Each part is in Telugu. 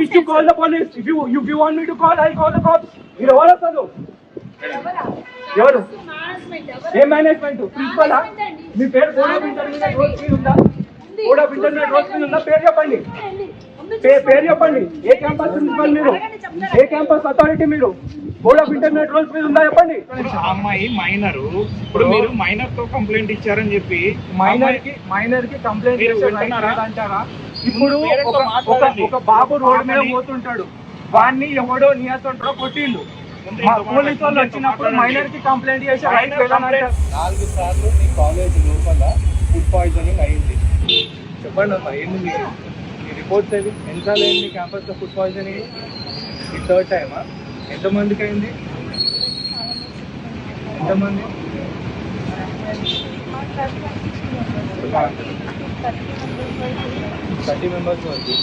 need to call the police. If you want me to call, I'll call the cops. మీరు ఎవరు వస్తారు? ఎవరు? ఏ మేనేజ్మెంట్? ప్రిన్సిపలా? మీ పేరు బోర్డ్ ఆఫ్ ఇంటర్మీడియట్ రోడ్స్ మీద ఉందా? బోర్డ్ ఆఫ్ ఇంటర్మీడియట్ రోడ్స్ మీద ఉందా? పేరు చెప్పండి. పేరు చెప్పండి. ఏ క్యాంపస్ ప్రిన్సిపల్ మీరు? ఏ క్యాంపస్ అథారిటీ మీరు? బోర్డ్ ఆఫ్ ఇంటర్మీడియట్ రూల్స్ మీద ఉందా చెప్పండి. అమ్మాయి మైనర్, ఇప్పుడు మీరు మైనర్ తో కంప్లైంట్ ఇచ్చారని చెప్పి మైనర్ కి కంప్లైంట్ అంటారా? ఇప్పుడు ఒక బాబు రోడ్ మీద పోతుంటాడు, వాడిని ఎవడో నియతంటారో కొట్టిండు, పోలీసు వాళ్ళు వచ్చినప్పుడు మైనర్ కి కంప్లైంట్ చేసి 4 సార్లు మీ కాలేజ్ లోపల ఫుడ్ పాయిజనింగ్ అయింది. చెప్పండి అమ్మా, ఏంది మీ రిపోర్ట్స్ అవి? ఎన్నిసార్లు అయింది క్యాంపస్ లో ఫుడ్ పాయిజనింగ్? ఈ 3rd టైమా? ఎంతమందికి అయింది? ఎంతమంది? 30 మెంబర్స్ వరకు.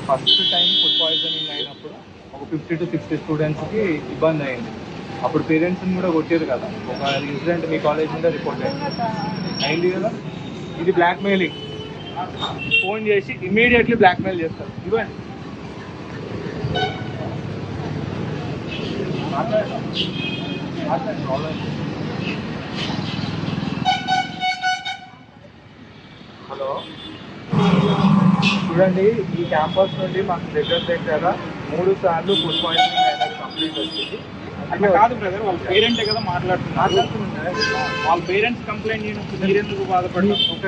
ఫస్ట్ టైం ఫుడ్ పాయిజనింగ్ అయినప్పుడు ఒక 50 to 60 స్టూడెంట్స్కి ఇబ్బంది అయింది. అప్పుడు పేరెంట్స్ని కూడా కొట్టారు కదా. ఒక ఇన్సిడెంట్ మీ కాలేజ్ మీద రిపోర్ట్ అయింది కదా. ఇది బ్లాక్మెయిలింగ్. ఫోన్ చేసి ఇమీడియట్లీ బ్లాక్మెయిల్ చేస్తారు. ఇవ్వండి. హలో, చూడండి, ఈ క్యాంపస్ నుండి మాకు దగ్గర 3 సార్లు ఫుడ్ పాయిజనింగ్ అయిన కంప్లైంట్ వచ్చింది. అట్లా కాదు బ్రదర్, వాళ్ళ పేరెంటే కదా మాట్లాడుతున్నారు. వాళ్ళ పేరెంట్స్ కంప్లైంట్ చేయడం మీరెందుకు బాధపడి? ఒక్క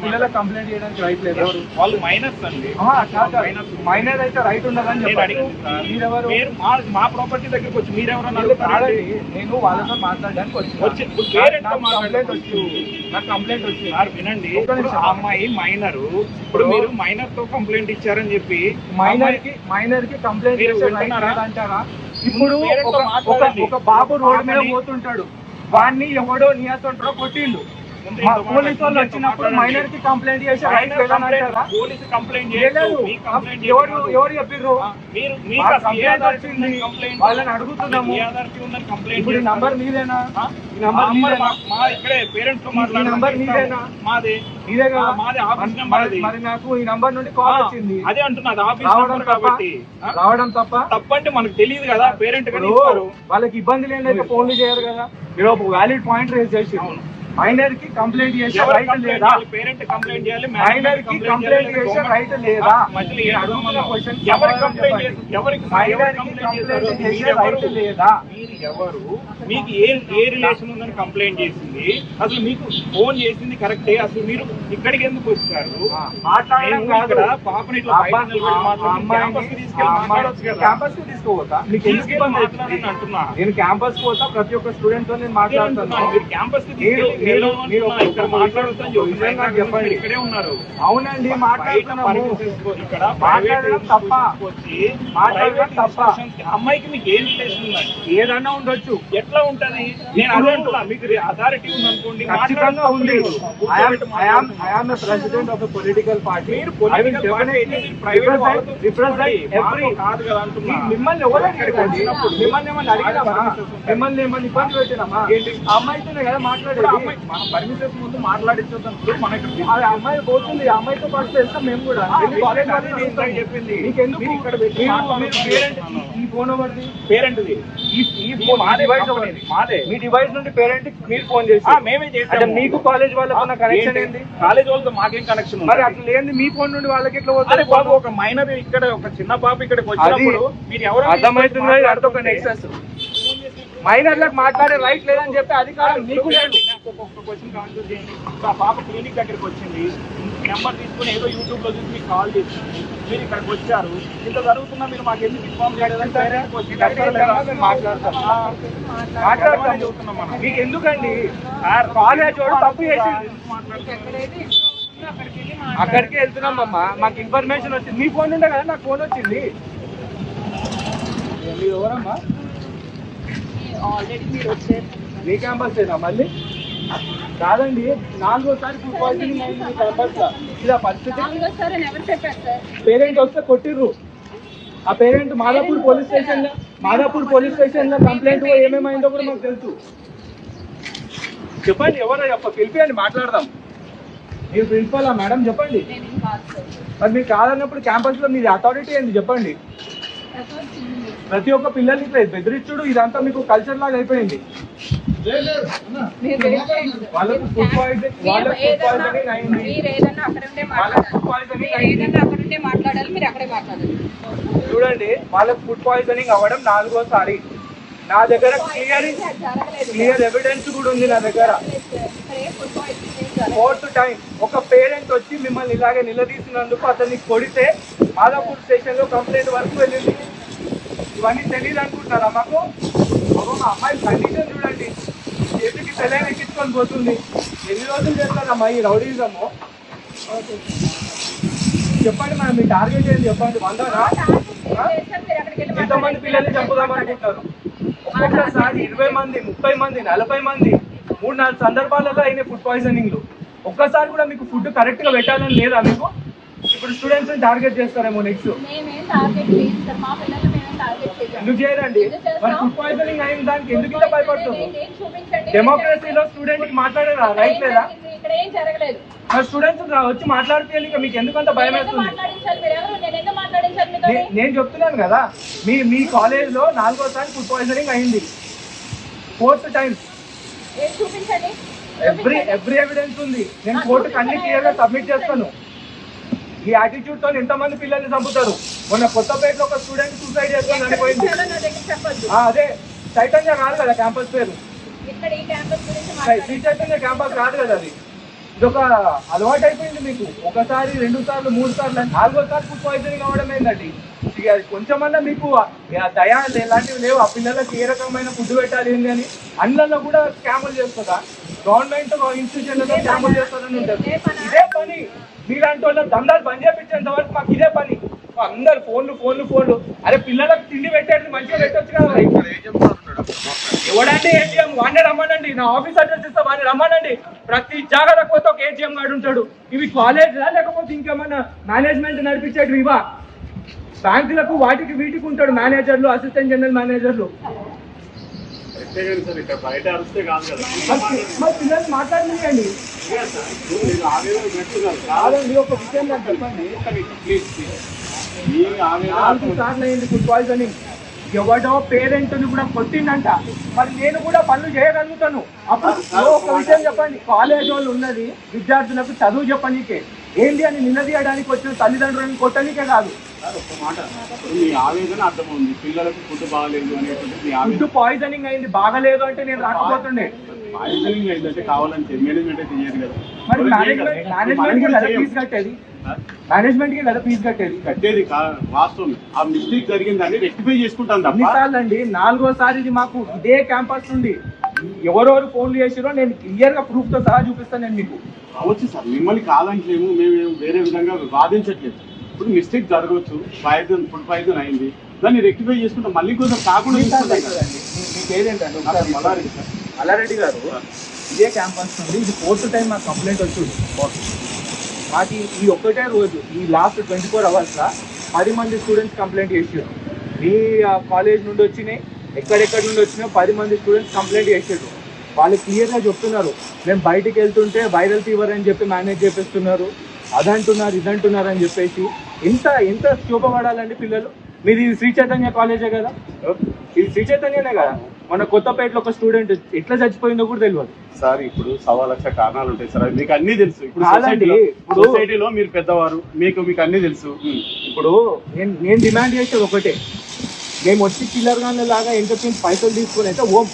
పిల్లల కంప్లైంట్ చేయడానికి రైట్ లేదు. వాళ్ళు మైనర్స్ అండి. మైనర్ అయితే రైట్ ఉండదని చెప్పండి. మీరెవరు? మా ప్రాపర్టీ దగ్గరికి వచ్చి మీరెవరన్నా నేను వాళ్ళతో మాట్లాడడానికి నాకు కంప్లైంట్ వచ్చి వినండి. అమ్మాయి మైనర్, ఇప్పుడు మీరు మైనర్ తో కంప్లైంట్ ఇచ్చారని చెప్పి మైనర్ కి కంప్లైంట్ అంటారా? ఇప్పుడు ఒక బాబు రోడ్ మీద పోతుంటాడు, వాడిని ఎవడో నియతంటారో కొట్టిండు, పోలీసు వాళ్ళు వచ్చినప్పుడు మైనర్ కి కంప్లైంట్ చేసి రైట్ లేదంటారా? పోలీసు కంప్లైంట్ చేయలేదు. ఎవరు చెప్పారు? వాళ్ళని అడుగుతున్నాము. ఇప్పుడు నంబర్ మీదేనా? ఇక్కడే పేరెంట్స్ తో నంబర్ మీదేనా? మాదే కదా. మాదే ఆఫీస్ నెంబర్. మరి నాకు ఈ నంబర్ నుండి కాల్ వచ్చింది. అదే అంటున్నది ఆఫీస్ నెంబర్ కాబట్టి. రావడం తప్పంటే మనకు తెలియదు కదా. పేరెంట్ వాళ్ళకి ఇబ్బంది లేనైతే ఫోన్లు చేయరు కదా. మీరు ఒక వ్యాలిడ్ పాయింట్ రేజ్ చేసి మైనర్ కి కంప్లైంట్ చేసే రైట్ లేదా? పేరెంట్ కంప్లైంట్ చేయాలి, మైనర్ కి కంప్లైంట్ చేసే రైట్ లేదా? ఎవరు మీకు ఏ రిలేషన్ ఉందని కంప్లైంట్ చేసింది? అసలు మీకు ఫోన్ చేసింది కరెక్టే. అసలు మీరు ఇక్కడికి ఎందుకు వచ్చారు? పాపని క్యాంపస్ కి తీసుకోవద్దా? మీకు ఎందుకు ఇబ్బంది అంటున్నా? నేను క్యాంపస్ పోతా, ప్రతి ఒక్క స్టూడెంట్ తో నేను మాట్లాడుతున్నాను. మీరు క్యాంపస్ కి చెప్పండి. ఇక్కడే ఉన్నారు. అవునండి, ఇక్కడ మాట్లాడడం తప్ప. అమ్మాయికి మీకు ఏం రిలేషన్ ఉందండి? ఏదన్నా ఉండొచ్చు. ఎట్లా ఉంటది? నేను అదే అంటున్నా, మీకు అథారిటీ ఉందనుకోండి. ఖచ్చితంగా ఉంది. President of the political party. మీరు పొలిటికల్ పార్టీ కాదు కదా అంటున్నా. మిమ్మల్ని ఎవరు అడిగారండి? మిమ్మల్ని ఏమన్నా అడిగినామా? మిమ్మల్ని ఏమన్నా ఇబ్బంది పెట్టినామా? అమ్మాయితోనే కదా మాట్లాడేది. పర్మిషన్స్ ముందు మాట్లాడించొద్దు. మనకి అమ్మాయి పోతుంది, అమ్మాయితో పాటు చేస్తాం మేము కూడా. చెప్పింది ఈ ఫోన్ ఎవరిది? పేరెంట్ది. మీ డివైస్ నుండి పేరెంట్ మీరు ఫోన్ చేసి మేమే చేస్తాం. మీకు కాలేజ్ వాళ్ళకు ఉన్న కనెక్షన్ ఏంటి? కాలేజ్ వాళ్ళతో మాకేం కనెక్షన్? మరి అట్లా లేని మీ ఫోన్ నుండి వాళ్ళకి ఎట్లా పోతుంది? బాబు, ఒక మైనర్ ఇక్కడ, ఒక చిన్న పాప ఇక్కడికి వచ్చినప్పుడు మీరు ఎవరు అర్థమవుతుంది? అర్థం నెక్సెస్ మైనర్లకు మాట్లాడే రైట్ లేదని చెప్పి అధికారం మీకు లేదు. ఒక క్వశ్చన్ ఆన్సర్ చేయండి. ఆ పాప క్లినిక్ దగ్గరికి వచ్చింది, నెంబర్ తీసుకుని ఏదో యూట్యూబ్ లో చూసి మీకు కాల్ చేసింది, మీరు ఇక్కడికి వచ్చారు. ఇంత జరుగుతున్నా మీరు మాకు ఎందుకు ఇన్ఫార్మ్ చేయలేదంటే మాట్లాడుతున్నాం. మీకు ఎందుకండి? కాలేజ్ వాడు తప్పు చేసి అక్కడికి వెళ్తున్నాం అమ్మా. మాకు ఇన్ఫర్మేషన్ వచ్చింది. మీ ఫోన్ ఉండే కదా నాకు ఫోన్ వచ్చింది. మీరు ఎవరమ్మా? ఆల్రెడీ మీరు వచ్చారు. మీ క్యాంపస్ ఏనా మళ్ళీ? కాదండి, 4వ ఫుడ్ పాయిజనింగ్ అయింది మీ క్యాంపస్ లో. ఇలా పరిస్థితి. పేరెంట్ వస్తే కొట్టిర్రు. ఆ పేరెంట్ మాదాపూర్ పోలీస్ స్టేషన్ లో కంప్లైంట్ ఏమేమైందో కూడా మాకు తెలుసు. చెప్పండి ఎవరో పిలిపియండి మాట్లాడదాం. మీరు ప్రిన్సిపల్ మేడం చెప్పండి. మరి మీరు కాదన్నప్పుడు క్యాంపస్ లో మీది అథారిటీ ఏంది చెప్పండి. ప్రతి ఒక్క పిల్లల్ని ఇట్లా బెదిరించుడు ఇదంతా మీకు కల్చర్ లాగా అయిపోయింది. వాళ్ళకు ఫుడ్ పాయిజనింగ్ అయింది. చూడండి వాళ్ళకు ఫుడ్ పాయిజనింగ్ అవ్వడం 4వ సారి. నా దగ్గర క్లియర్ ఎవిడెన్స్ కూడా ఉంది నా దగ్గర. 4th టైం ఒక పేరెంట్ వచ్చి మిమ్మల్ని ఇలాగే నిలదీసినందుకు అతన్ని కొడితే మాదాపూర్ స్టేషన్ లో కంప్లైంట్ వరకు వెళ్ళింది. ఇవన్నీ తెలియదు అనుకుంటున్నారా మాకు? మా అమ్మాయి కండిషన్ చూడండి, చేతికి సెలైన్ ఎక్కించుకొని పోతుంది. ఎన్ని రోజులు చేస్తారమ్మా ఈ రౌడీజము? చెప్పండి మనం మీ టార్గెట్ ఏంటి చెప్పండి. 100నా? ఎంతమంది పిల్లల్ని చంపుదాం అనుకుంటారు? ఒక్కొక్కసారి 20 మంది, 30 మంది, 40 మంది 3-4 సందర్భాలలో అయిన ఫుడ్ పాయిజనింగ్లు. ఒక్కసారి కూడా మీకు ఫుడ్ కరెక్ట్ గా పెట్టాలని లేదా మీకు? ఇప్పుడు స్టూడెంట్స్ ని టార్గెట్ చేస్తారేమో నెక్స్ట్. ఎందుకు చేయరండి? మరి ఫుడ్ పాయిజనింగ్ అయిన దానికి ఎందుకు ఇలా భయపడుతుంది? డెమోక్రసీలో స్టూడెంట్ కి మాట్లాడారా రైట్ లేదా? మరి స్టూడెంట్స్ వచ్చి మాట్లాడితే మీకు ఎందుకంత భయం వేస్తుంది? నేను చెప్తున్నాను కదా, మీ కాలేజ్ లో 4వ సారి ఫుడ్ పాయిజనింగ్ అయింది. 4th time. ఎవ్రీ ఎవిడెన్స్ ఉంది. నేను కోర్టుకి అన్ని క్లియర్ గా సబ్మిట్ చేస్తాను. ఈ యాటిట్యూడ్ తో ఎంతమంది పిల్లల్ని చంపుతారు? మొన్న కొత్తపేటలో ఒక స్టూడెంట్ సూసైడ్ చేసుకొని చనిపోయింది. అదే చైతన్య కాదు కదా క్యాంపస్ పేరు, శ్రీ చైతన్య క్యాంపస్ కాదు కదా అది. ఇదొక అలవాటు అయిపోయింది మీకు. 1 సారి 2 సార్లు 3 సార్లు 4వ సారి ఫుడ్ పాయిజనింగ్ అవ్వడం ఏంటండి? ఇక కొంచెమన్నా మీకు దయా ఇలాంటివి లేవు? ఆ పిల్లలకి ఏ రకమైన ఫుడ్ పెట్టాలి ఏంటి అని అన్లలో కూడా స్కాములు చేస్తుందా? గవర్నమెంట్ ఇన్స్టిట్యూషన్లలో స్కాములు చేస్తారని ఉంటుంది. ఇదే పని మీలాంటి వాళ్ళ దందాలు బంద్ చేయించేంత వరకు మాకు ఇదే పని. అందరు ఫోన్లు. అరే పిల్లలకు తిండి పెట్టేది మంచిగా పెట్టొచ్చు కదా. ఎవడంటే ఏటీఎం వాడిని రమ్మనండి, నా ఆఫీస్ అడ్రస్ ఇస్తా వాడిని రమ్మనండి. ప్రతి జాగ్రత్త పోతే ఒక ఏటీఎం గాడు ఉంటాడు. ఇవి కాలేజ్లా లేకపోతే ఇంకేమన్నా మేనేజ్మెంట్ నడిపించేటివి ఇవా? బ్యాంకులకు వాటికి వీటికి ఉంటాడు మేనేజర్లు, అసిస్టెంట్ జనరల్ మేనేజర్లు. మరి పిల్లలు మాట్లాడలేండి. కాదండి ఒక విషయం నాకు చెప్పండి. 4 సార్లు అయింది ఫుడ్ పాయిజనింగ్. ఎవడో పేరెంట్ ని కూడా కొట్టిందంట. మరి నేను కూడా పనులు చేయగలుగుతాను. అప్పుడు ఒక విషయం చెప్పండి, కాలేజ్ వాళ్ళు ఉన్నది విద్యార్థులకు చదువు చెప్పనీకే, ఏంటి అని నిలదీయడానికి వచ్చిన తల్లిదండ్రులను కొట్టనీకే కాదు. ఫుడ్ పాయిజనింగ్ అయింది బాగలేదు అంటే నేను రాకపోతుండే. మరి మేనేజ్మెంట్ కి కదా ఫీజు కట్టేది వాస్తవం. ఆ మిస్టేక్ జరిగిందని రెక్టిఫై చేసుకుంటాం. ఎన్నిసార్లండి? 4వ సారి ఇది మాకు ఇదే క్యాంపస్ నుండి ఎవరెవరు ఫోన్లు చేసిరో నేను క్లియర్ గా ప్రూఫ్ తో సహా చూపిస్తాను నేను మీకు. అవచ్చు సార్, మిమ్మల్ని కాదంటలేము, మేము వేరే విధంగా వాదించట్లేదు. ఇప్పుడు మిస్టేక్ జరగవచ్చు, ఫుడ్ పాయిజన్ అయింది, దాన్ని రెక్టిఫై చేసుకుంటాం. మళ్ళీ కొంచెం కాకుండా మల్లారెడ్డి గారు ఇదే క్యాంపస్ నుండి ఇది 4th టైం నాకు కంప్లైంట్ వచ్చింది. మాకు ఈ ఒక్కటే రోజు ఈ లాస్ట్ 24 hours 10 మంది స్టూడెంట్స్ కంప్లైంట్ చేసారు. మీ కాలేజ్ నుండి వచ్చినాయి, ఎక్కడెక్కడి నుండి వచ్చినాయో 10 మంది స్టూడెంట్స్ కంప్లైంట్ చేసారు. వాళ్ళు క్లియర్గా చెప్తున్నారు, మేము బయటికి వెళ్తుంటే వైరల్ ఫీవర్ అని చెప్పి మేనేజ్ చేపిస్తున్నారు, అదంటున్నారు ఇదంటున్నారు అని చెప్పేసి. ఎంత చూపబడాలండి పిల్లలు? మీది శ్రీ చైతన్య కాలేజే కదా, ఇది శ్రీ చైతన్యనే కదా. మన కొత్తపేటలో ఒక స్టూడెంట్ ఎట్లా చచ్చిపోయిందో కూడా తెలియదు సార్. ఇప్పుడు 1,00,000 కారణాలు ఉంటాయి సార్, మీకు అన్ని తెలుసు. ఇప్పుడు సొసైటీలో మీరు పెద్దవారు, మీకు అన్ని తెలుసు. ఇప్పుడు నేను డిమాండ్ చేసేది ఒకటే, మేము వచ్చి చిల్లర్ గాన్ల లాగా ఎంత పైసలు తీసుకుని అయితే ఓం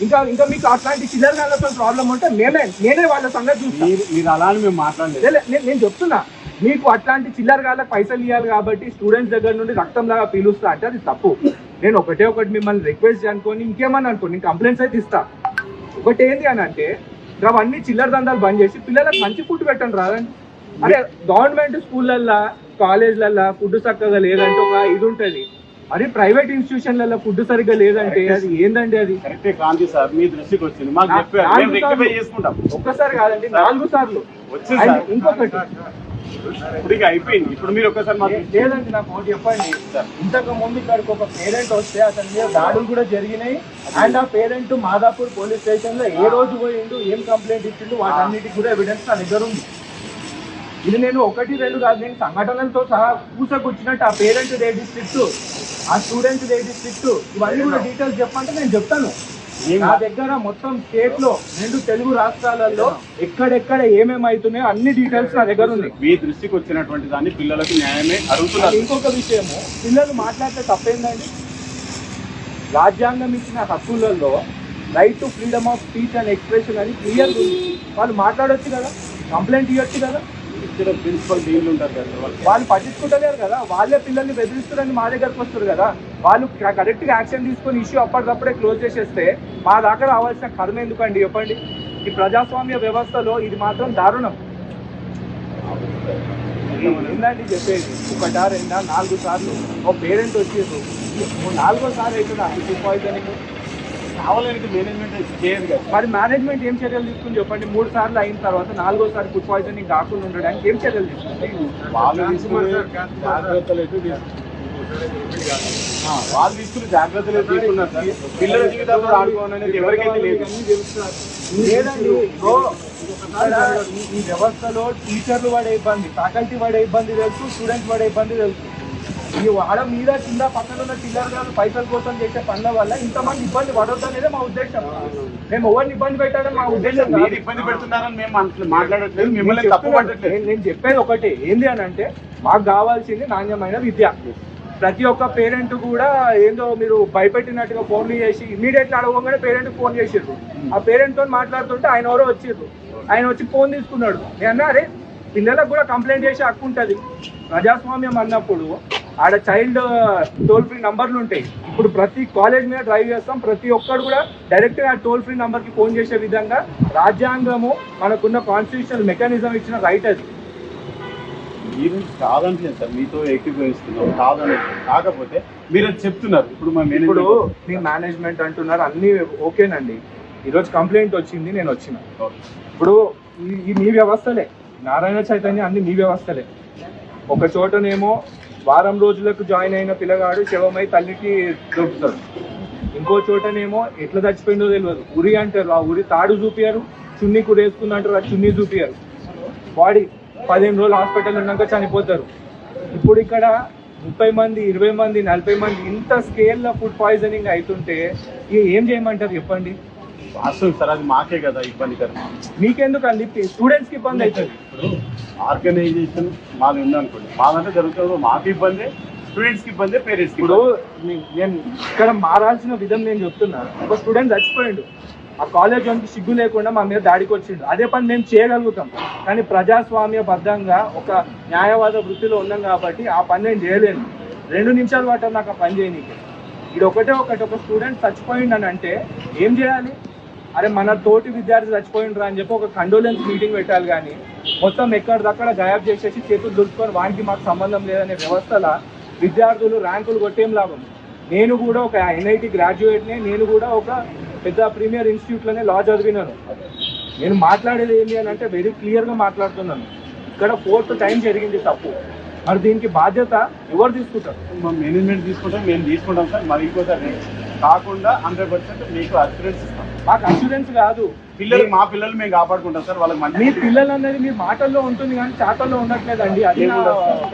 ఇంకా మీకు అట్లాంటి చిల్లర్ గాన్లతో ప్రాబ్లం ఉంటే నేనే వాళ్ళ సంగతి చూస్తాను. మీరు అలా అని మేము మాట్లాడలేదు. నేను చెప్తున్నా, మీకు అట్లాంటి చిల్లర గాళ్ళకి పైసలు ఇవ్వాలి కాబట్టి స్టూడెంట్స్ దగ్గర నుండి రక్తం లాగా పీలుస్తా అంటే అది తప్పు. నేను ఒకటి మిమ్మల్ని రిక్వెస్ట్ అనుకోని ఇంకేమని అనుకోండి, నేను కంప్లైంట్స్ అయితే ఇస్తా. ఒకటి ఏంటి అని అంటే అవన్నీ చిల్లర దందాలు బంద్ చేసి పిల్లలకు మంచి ఫుడ్ పెట్టండి రాదండి. అరే గవర్నమెంట్ స్కూళ్ళల్లో కాలేజ్లల్లో ఫుడ్ చక్కగా లేదంటే ఒక ఇది ఉంటుంది, అరే ప్రైవేట్ ఇన్స్టిట్యూషన్లలో ఫుడ్ సరిగ్గా లేదంటే అది ఏందండి? అది కరెక్టే కాంతి సార్, మీ దృష్టికి వచ్చింది. ఒక్కసారి కాదండి 4 సార్లు. ఇంకొకటి ఇప్పుడు ఇక అయిపోయింది. ఇప్పుడు మీరు ఒకసారి మాకు లేదండి నాకు ఒకటి చెప్పండి, ఇంతకు ముందు ఇక్కడికి ఒక పేరెంట్ వస్తే అతని మీద దాడులు కూడా జరిగినాయి. అండ్ ఆ పేరెంట్ మాదాపూర్ పోలీస్ స్టేషన్ లో ఏ రోజు పోయిండు, ఏం కంప్లైంట్ ఇచ్చిండు, వాటన్నిటికి కూడా ఎవిడెన్స్ నా దగ్గర ఉంది. ఇది నేను 1-2 కాదు, నేను సంఘటనలతో సహా కూర్చున్నట్టు ఆ పేరెంట్ ఏ డిస్ట్రిక్ట్, ఆ స్టూడెంట్ ఏ డిస్ట్రిక్ట్, ఇవన్నీ కూడా డీటెయిల్స్ చెప్పంటే నేను చెప్తాను. నా దగ్గర మొత్తం స్టేట్ లో 2 తెలుగు రాష్ట్రాలలో ఎక్కడెక్కడ ఏమేమి అవుతున్నాయో అన్ని డీటెయిల్స్ నా దగ్గర ఉంది. మీ దృష్టికి వచ్చినటువంటి దాన్ని పిల్లలకు న్యాయమే అడుగుతున్నారు. ఇంకొక విషయము, పిల్లలు మాట్లాడితే తప్పేందండి? రాజ్యాంగం ఇచ్చిన హక్కులలో right to freedom of speech and expression అని క్లియర్ ఉంది. వాళ్ళు మాట్లాడొచ్చు కదా, కంప్లైంట్ ఇవ్వచ్చు కదా. ఇక్కడ ప్రిన్సిపల్ డీన్లు ఉంటారు కదా, వాళ్ళు పట్టించుకుంటలేరు కదా, వాళ్ళే పిల్లల్ని బెదిరిస్తారని మా దగ్గరకు వస్తారు కదా. వాళ్ళు కరెక్ట్ గా యాక్షన్ తీసుకొని ఇష్యూ అప్పటికప్పుడే క్లోజ్ చేసేస్తే మా దాకా రావాల్సిన కర్మ ఎందుకండి చెప్పండి. ఈ ప్రజాస్వామ్య వ్యవస్థలో ఇది మాత్రం దారుణం. ఏంటండి చెప్పేది? 1, 2, 4 సార్లు ఒక పేరెంట్ వచ్చేది, 4వ సారి అవుతుందా ఫుడ్ పాయిజనింగ్? కావాలని మేనేజ్మెంట్ చేయదు కదా. మరి మేనేజ్మెంట్ ఏం చర్యలు తీసుకుని చెప్పండి? 3 సార్లు అయిన తర్వాత 4వసారి ఫుడ్ పాయిజనింగ్ కాకుండా ఉండడానికి ఏం చర్యలు తీసుకుంటే? వాళ్ళు తీసుకునే జాగ్రత్తలు వాళ్ళు తీసుకునే జాగ్రత్తలు తీసుకున్నారు సార్. పిల్లల జీవితాలతో ఆడుకోవాలనేది ఎవరికైతే లేదు. లేదండి, ఈ వ్యవస్థలో టీచర్లు పడే ఇబ్బంది, ఫ్యాకల్టీ పడే ఇబ్బంది తెలుసు, స్టూడెంట్స్ పడే ఇబ్బంది తెలుసు. ఈ వాడ మీద కింద పక్కన ఉన్న చిల్లర గారు పైసల కోసం చేసే పనుల వల్ల ఇంతమంది ఇబ్బంది పడొద్దు అనేది మా ఉద్దేశం. మేము ఎవరిని ఇబ్బంది పెట్టడం మా ఉద్దేశం. మీరు ఇబ్బంది పెడుతున్నారని మేము మాట్లాడట్లేదు, మిమ్మల్ని తప్పు పట్టట్లేదు. నేను చెప్పేది ఒకటి ఏంది అని అంటే, మాకు కావాల్సింది నాణ్యమైన విద్య. ప్రతి ఒక్క పేరెంట్ కూడా ఏందో మీరు భయపెట్టినట్టుగా ఫోన్లు చేసి ఇమీడియట్లీ అడగగానే పేరెంట్ ఫోన్ చేసిర్రు. ఆ పేరెంట్ తో మాట్లాడుతుంటే ఆయన ఎవరో వచ్చిర్రు, ఆయన వచ్చి ఫోన్ తీసుకున్నాడు. నేను అన్నా, అరే పిల్లలకు కూడా కంప్లైంట్ చేసే హక్కు ఉంటుంది. ప్రజాస్వామ్యం అన్నప్పుడు ఆడ చైల్డ్ టోల్ ఫ్రీ నంబర్లు ఉంటాయి. ఇప్పుడు ప్రతి కాలేజ్ మీద డ్రైవ్ చేస్తాం, ప్రతి ఒక్కరు కూడా డైరెక్ట్ గా టోల్ ఫ్రీ నంబర్కి ఫోన్ చేసే విధంగా రాజ్యాంగము మనకున్న కాన్స్టిట్యూషనల్ మెకానిజం ఇచ్చిన రైట్ అది. మీరు కాదనట్లేదు సార్, మీతో ఏకీభవిస్తున్నాం కాదని. కాకపోతే మీరు అది చెప్తున్నారు. ఇప్పుడు మీ మేనేజ్మెంట్ అంటున్నారు అన్ని ఓకేనండి. ఈరోజు కంప్లైంట్ వచ్చింది, నేను వచ్చిన. ఇప్పుడు ఈ మీ వ్యవస్థలే, నారాయణ చైతన్య అన్ని మీ వ్యవస్థలే. ఒక చోటనేమో వారం రోజులకు జాయిన్ అయిన పిల్లగాడు శవమై తల్లికి దొరుకుతాడు. ఇంకో చోటనేమో ఎట్లా చచ్చిపోయిందో తెలియదు, ఉరి అంటారు, ఆ ఉరి తాడు చూపియారు, చున్నీ కూడా వేసుకుందంటారు, ఆ చున్నీ చూపియారు. బాడీ 15 రోజులు హాస్పిటల్ ఉన్నాక చనిపోతారు. ఇప్పుడు ఇక్కడ 30 మంది, 20 మంది, 40 మంది ఇంత స్కేల్లో ఫుడ్ పాయిజనింగ్ అవుతుంటే ఏం చేయమంటారు చెప్పండి? వాస్తవం సార్, అది మాకే కదా ఇబ్బందికరం. మీకెందుకు అండి? స్టూడెంట్స్ కి ఇబ్బంది అవుతుంది. ఆర్గనైజేషన్ మాది ఉందనుకోండి, మాదంటే జరుగుతుంది, మాకు ఇబ్బంది, స్టూడెంట్స్ కి ఇబ్బంది, పేరెంట్స్ కి. ఇప్పుడు నేను ఇక్కడ మారాల్సిన విధం నేను చెప్తున్నా. ఒక స్టూడెంట్ చచ్చిపోయిండు, ఆ కాలేజ్ వానికి సిగ్గు లేకుండా మా మీద దాడికి వచ్చిండు. అదే పని మేము చేయగలుగుతాం, కానీ ప్రజాస్వామ్య బద్ధంగా ఒక న్యాయవాద వృత్తిలో ఉన్నాం కాబట్టి ఆ పని నేను చేయలేను. 2 నిమిషాలు పట్టారు నాకు ఆ పని చేయనీకి. ఇది ఒక స్టూడెంట్ చచ్చిపోయిండు అని అంటే ఏం చేయాలి? అరే మన తోటి విద్యార్థి చచ్చిపోయిండ్రా అని చెప్పి ఒక కండోలెన్స్ మీటింగ్ పెట్టాలి. కానీ మొత్తం ఎక్కడిదక్కడ గాయబ్ చేసేసి చేతులు దులుపుకొని వానికి మాకు సంబంధం లేదనే వ్యవస్థల విద్యార్థులు ర్యాంకులు కొట్టేం లాభం? నేను కూడా ఒక NIT గ్రాడ్యుయేట్నే, నేను కూడా ఒక పెద్ద ప్రీమియర్ ఇన్స్టిట్యూట్లోనే లా చదివినాను. నేను మాట్లాడేది ఏంటి అని అంటే వెరీ క్లియర్గా మాట్లాడుతున్నాను. ఇక్కడ 4th టైం జరిగింది తప్పు, మరి దీనికి బాధ్యత ఎవరు తీసుకుంటారు? మా మేనేజ్మెంట్ తీసుకుంటాం, మేము తీసుకుంటాం సార్. మరి ఇంకోసారి కాకుండా 100% మీకు అష్యూరెన్స్ ఇస్తాం. మాకు అష్యూరెన్స్ కాదు, మా పిల్లలు మేము కాపాడుకుంటాం సార్. వాళ్ళకి మీ పిల్లలు అనేది మీ మాటల్లో ఉంటుంది కానీ చాటల్లో ఉండట్లేదండి. అది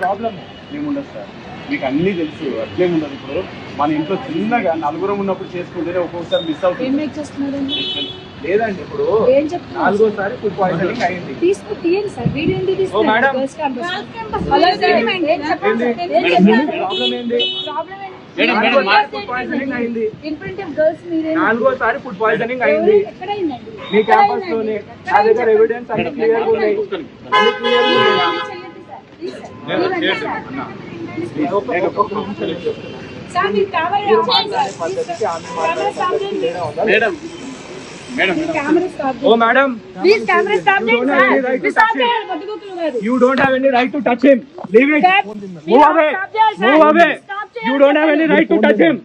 ప్రాబ్లం. ఏముండదు సార్, మీకు అన్నీ తెలుసు, అట్లేముండదు. ఇప్పుడు మన ఇంట్లో చిన్నగా 4 ఉన్నప్పుడు చేసుకుంటేనే ఒక్కొక్కసారి మిస్ అవుతుంది. లేదండి, ఇప్పుడు 4వసారి ఫుడ్ పాయిజనింగ్ అయింది. ఓ మేడం, ప్రాబ్లం ఏంది? 4వసారి ఫుడ్ పాయిజనింగ్ అయింది. 4వసారి ఫుడ్ పాయిజనింగ్ అయింది మీ క్యాంపస్ లోనే. నా దగ్గర ఎవిడెన్స్ అన్ని క్లియర్ ఉన్నాయి, అన్ని clear Oh madam, please camera stop it, you don't have any right to touch him. Leave it. Move away. Move away. You don't have any right to touch him.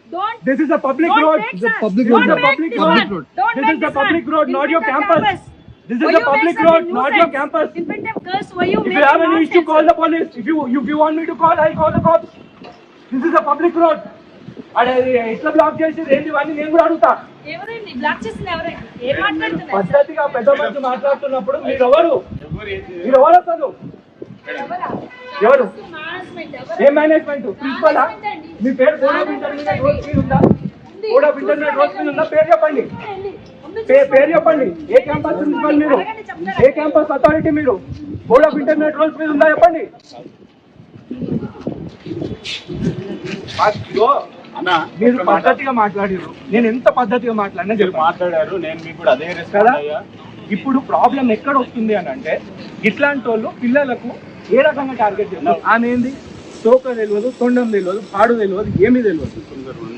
This is a public road. This is a public road. This is the public road, not your campus. This is a public road, not your campus. In front of girls, why you If make you have any issue, nonsense? call the police. If you want me to call, I'll call the cops. This is a public road. అదే ఎట్లా బ్లాక్ చేసేది ఏంటి ఇవన్నీ నేను కూడా అడుగుతా. ఎవరండి బ్లాక్ చేసిన ఎవరండి? ఏం మాట్లాడుతున్నారు? పద్ధతిగా పెద్ద మంది మాట్లాడుతున్నప్పుడు మీరు ఎవరు అసలు? ఎవరా? ఎవరు? మేనేజ్మెంట్ ఏ మేనేజ్మెంట్? ప్రిన్సిపల్? మీ పేరు బోర్డ్ ఆఫ్ ఇంటర్మీడియట్ రోడ్ మీద ఉందా? బోర్డ్ ఆఫ్ ఇంటర్మీడియట్ రోడ్ మీద ఉందా? పేరు చెప్పండి. పేరు చెప్పండి. ఏ క్యాంపస్ ప్రిన్సిపల్ మీరు? ఏ క్యాంపస్ అథారిటీ మీరు? బోర్డ్ ఆఫ్ ఇంటర్మీడియట్ రోడ్స్ మీద ఉందా చెప్పండి. అన్న మీరు పద్ధతిగా మాట్లాడారు, నేను ఎంత పద్ధతిగా మాట్లాడినా చెప్పి మాట్లాడారు, నేను మీకు కూడా అదే కదా. రెస్పాండ్ అయ్యా. ఇప్పుడు ప్రాబ్లం ఎక్కడ వస్తుంది అని అంటే ఇట్లాంటి వాళ్ళు పిల్లలకు ఏ రకంగా టార్గెట్ చేస్తారు? ఆమె ఏంది తోక తెలియదు, తొండం తెలియదు, పాడు తెలియదు, ఏమీ తెలియదు.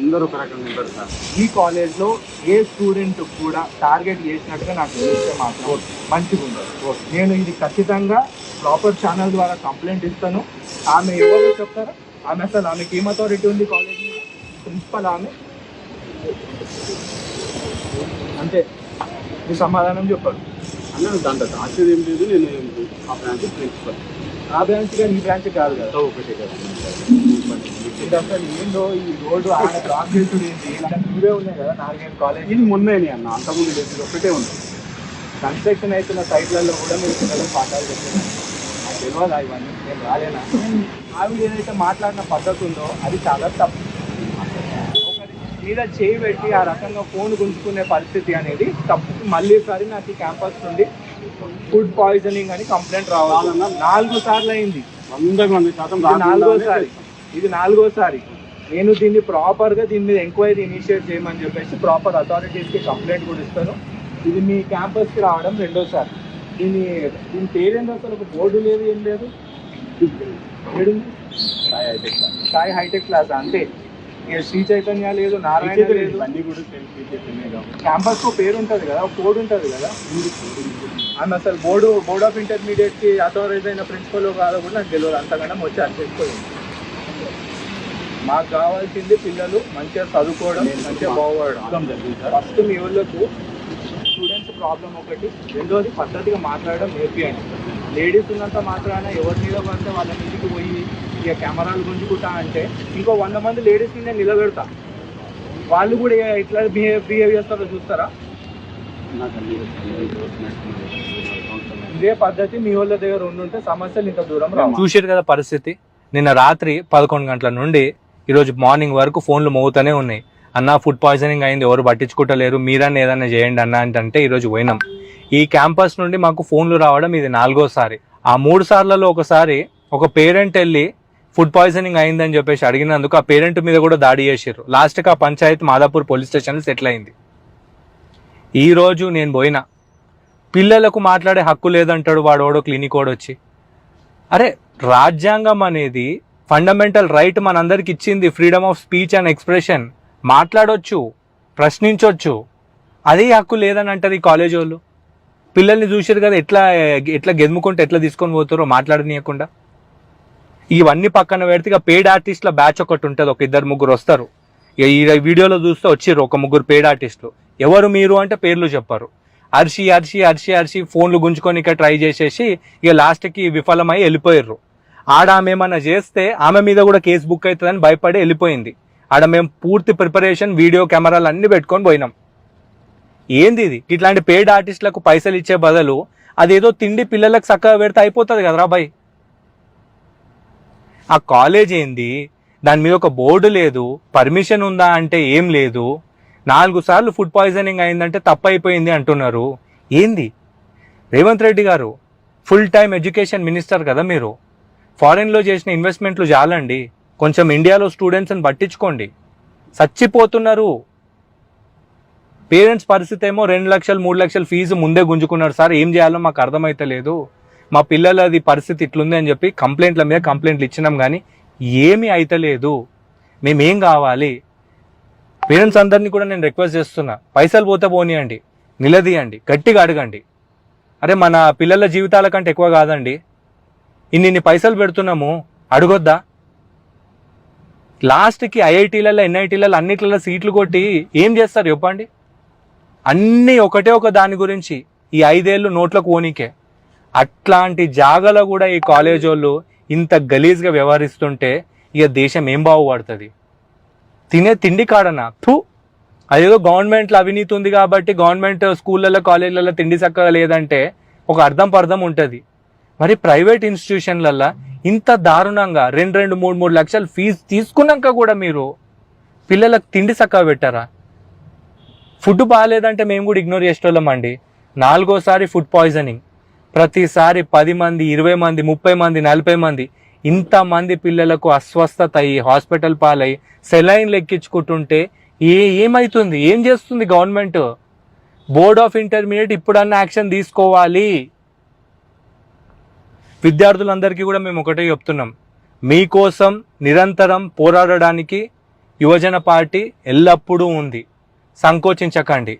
అందరూ ఒక రకంగా ఉంటారు సార్. ఈ కాలేజ్లో ఏ స్టూడెంట్ కూడా టార్గెట్ చేసినట్టుగా నాకు తెలిస్తే మాత్రం మంచిగా ఉండదు. నేను ఇది ఖచ్చితంగా ప్రాపర్ ఛానల్ ద్వారా కంప్లైంట్ ఇస్తాను. ఆమె ఎవరో చెప్తారా? ఆమె అసలు ఆమెకి ఏం అథారిటీ ఉంది కాలేజ్ మీద? ప్రిన్సిపల్ ఆమె అంతే. మీ సమాధానం చెప్పారు. అన్న దాంట్లో రాసేది ఏం లేదు, నేను ఆ బ్రాంచ్ ప్రిన్సిపల్. ఆ బ్రాంచ్ కానీ ఈ బ్రాంచ్ కాదు కదా. ఒకటే కదా ఇది అసలు ఏందో ఈ రోడ్డు ఆయన బ్లాక్ చేసుడు ఏంటి? ఇవే ఉన్నాయి కదా 4-5 కాలేజ్. ఇది మొన్నేని అన్న, అంతకుముందు లేదు, ఒకటే ఉంది. కన్స్ట్రక్షన్ అవుతున్న సైట్లలో కూడా మీరు పిల్లలకు పాఠాలు చెప్తున్నారు. నాకు తెలియదా ఇవన్నీ? నేను రాలేనా? ఆవిడ ఏదైతే మాట్లాడిన పద్ధతి ఉందో అది చాలా తప్పు. ఒకరి మీద చేయి పెట్టి ఆ రకంగా ఫోన్ గుంజుకునే పరిస్థితి అనేది తప్పు. మళ్ళీసారి నాకు ఈ క్యాంపస్ నుండి ఫుడ్ పాయిజనింగ్ అని కంప్లైంట్ రావాలన్నా 4 సార్లు అయింది. 100% ఇది 4సారి. నేను దీన్ని ప్రాపర్గా దీని మీద ఎంక్వైరీ ఇనిషియేట్ చేయమని చెప్పేసి ప్రాపర్ అథారిటీస్కి కంప్లైంట్ కూడా ఇస్తాను. ఇది మీ క్యాంపస్కి రావడం 2సారి. దీని పేరేంటి అసలు? ఒక బోర్డు లేదు, ఏం లేదు. సాయి హైటెక్ క్లాస్ అంతే. ఇక శ్రీ చైతన్య లేదు, నారాయణ లేదు. క్యాంపస్ కు పేరు ఉంటుంది కదా, ఒక కోడ్ ఉంటుంది కదా. ఆమె అసలు బోర్డ్ ఆఫ్ ఇంటర్మీడియట్ కి అథారైజ్ అయిన ప్రిన్సిపల్ కాదో కూడా నాకు తెలియదు. అంతకన్నా వచ్చి అనిపించుకోలేదు. మాకు కావాల్సింది పిల్లలు మంచిగా చదువుకోవడం, మంచిగా బాగుపడడం. ఫస్ట్ మీ వాళ్ళకు స్టూడెంట్స్ ప్రాబ్లం ఒకటి, రెండోది పద్ధతిగా మాట్లాడడం నేర్పియండి. లేడీస్ ఉన్నంత మాత్రాన ఎవరి మీద పడితే వాళ్ళ మీదకి పోయి ఇక కెమెరాలు గుంజుకుంటా అంటే ఇంకో 100 మంది లేడీస్ని నేను నిలబెడతా. వాళ్ళు కూడా ఎట్లా బిహేవ్ చేస్తారో చూస్తారా? ఇదే పద్ధతి మీ వాళ్ళ దగ్గర ఉండుంటే సమస్యలు ఇంత దూరం రావు. చూసారు కదా పరిస్థితి. నిన్న రాత్రి 11 గంటల నుండి ఈరోజు మార్నింగ్ వరకు ఫోన్లు మోగుతూనే ఉన్నాయి. అన్న ఫుడ్ పాయిజనింగ్ అయింది, ఎవరు పట్టించుకుంటలేరు, మీరన్నా ఏదన్నా చేయండి అన్న అంటే ఈరోజు పోయినాం. ఈ క్యాంపస్ నుండి మాకు ఫోన్లు రావడం ఇది 4సారి. ఆ 3 సార్లలో ఒకసారి ఒక పేరెంట్ వెళ్ళి ఫుడ్ పాయిజనింగ్ అయిందని చెప్పేసి అడిగినందుకు ఆ పేరెంట్ మీద కూడా దాడి చేసారు. లాస్ట్కి ఆ పంచాయతీ మాదాపూర్ పోలీస్ స్టేషన్లో సెటిల్ అయింది. ఈరోజు నేను పోయినా, పిల్లలకు మాట్లాడే హక్కు లేదంటాడు వాడోడో క్లినిక్ వాడు వచ్చి. అరే రాజ్యాంగం అనేది ఫండమెంటల్ రైట్ మనందరికి ఇచ్చింది, freedom of speech and expression. మాట్లాడొచ్చు, ప్రశ్నించవచ్చు, అదే హక్కు లేదని అంటారు ఈ కాలేజ్ వాళ్ళు. పిల్లల్ని చూసారు కదా ఎట్లా గెదుముకుంటే ఎట్లా తీసుకొని పోతారో మాట్లాడనీయకుండా. ఇవన్నీ పక్కన పెడితే ఇక పెయిడ్ ఆర్టిస్ట్ల బ్యాచ్ ఒకటి ఉంటుంది, ఒక 2-3 వస్తారు. ఈ వీడియోలో చూస్తే వచ్చిర్రు ఒక 3 పెయిడ్ ఆర్టిస్టులు. ఎవరు మీరు అంటే పేర్లు చెప్పారు. అరిసి అరిసి అరిసి అరిసి ఫోన్లు గుంజుకొని ఇక ట్రై చేసేసి ఇక లాస్ట్కి విఫలమై వెళ్ళిపోయారు. ఆడ ఆమె ఏమన్నా చేస్తే ఆమె మీద కూడా కేసు బుక్ అవుతుందని భయపడి వెళ్ళిపోయింది. ఆడ మేము పూర్తి ప్రిపరేషన్, వీడియో కెమెరాలు అన్ని పెట్టుకొని పోయినాం. ఏంది ఇది? ఇట్లాంటి పెయిడ్ ఆర్టిస్టులకు పైసలు ఇచ్చే బదులు అదేదో తిండి పిల్లలకు చక్కగా పెడితే అయిపోతుంది కదరా బాయ్. ఆ కాలేజ్ ఏంది, దాని మీద ఒక బోర్డు లేదు, పర్మిషన్ ఉందా అంటే ఏం లేదు. 4 సార్లు ఫుడ్ పాయిజనింగ్ అయిందంటే తప్పైపోయింది అంటున్నారు. ఏంది రేవంత్ రెడ్డి గారు? ఫుల్ టైం ఎడ్యుకేషన్ మినిస్టర్ కదా మీరు. ఫారెన్లో చేసిన ఇన్వెస్ట్మెంట్లు చాలండి, కొంచెం ఇండియాలో స్టూడెంట్స్ని పట్టించుకోండి. చచ్చిపోతున్నారు. పేరెంట్స్ పరిస్థితి ఏమో 2 లక్షలు 3 లక్షలు ఫీజు ముందే గుంజుకున్నారు. సార్ ఏం చేయాలో మాకు అర్థమైతలేదు, మా పిల్లలది పరిస్థితి ఇట్లుంది అని చెప్పి కంప్లైంట్ల మీద కంప్లైంట్లు ఇచ్చినాం, కానీ ఏమీ అయితలేదు. మేమేం కావాలి? పేరెంట్స్ అందరినీ కూడా నేను రిక్వెస్ట్ చేస్తున్నా, పైసలు పోతే పోనీయండి, నిలదీయండి, గట్టిగా అడగండి. అరే మన పిల్లల జీవితాల కంటే ఎక్కువ కాదండి, ఇన్ని పైసలు పెడుతున్నాము, అడగొద్దా? లాస్ట్కి ఐఐటీలలో ఎన్ఐటీలలో అన్నిట్లలో సీట్లు కొట్టి ఏం చేస్తారు చెప్పండి? అన్నీ ఒకటే ఒక దాని గురించి, ఈ 5 ఏళ్ళు నోట్లకు ఓనికే. అట్లాంటి జాగలో కూడా ఈ కాలేజ్ వాళ్ళు ఇంత గలీజ్గా వ్యవహరిస్తుంటే ఇక దేశం ఏం బాగుపడుతుంది? తినే తిండి కాడనా? అదేదో గవర్నమెంట్లో అవినీతి ఉంది కాబట్టి గవర్నమెంట్ స్కూళ్ళల్లో కాలేజీలలో తిండి చక్కగా లేదంటే ఒక అర్థం ఉంటుంది. మరి ప్రైవేట్ ఇన్స్టిట్యూషన్లల్లో ఇంత దారుణంగా 2-3 లక్షలు ఫీజు తీసుకున్నాక కూడా మీరు పిల్లలకు తిండి చక్కగా పెట్టారా? ఫుడ్ బాగాలేదంటే మేము కూడా ఇగ్నోర్ చేసేటోళ్ళమండి. 4వ సారి ఫుడ్ పాయిజనింగ్. ప్రతిసారి 10 మంది, 20 మంది, 30 మంది, 40 మంది ఇంతమంది పిల్లలకు అస్వస్థత అయ్యి హాస్పిటల్ పాలై సెలైన్లు ఎక్కించుకుంటుంటే ఏమవుతుంది? ఏం చేస్తుంది గవర్నమెంట్? బోర్డ్ ఆఫ్ ఇంటర్మీడియట్ ఇప్పుడన్నా యాక్షన్ తీసుకోవాలి. విద్యార్థులందరికీ కూడా మేము ఒకటే చెప్తున్నాం, మీకోసం నిరంతరం పోరాడడానికి యువజన పార్టీ ఎల్లప్పుడూ ఉంది. సంకోచించకండి.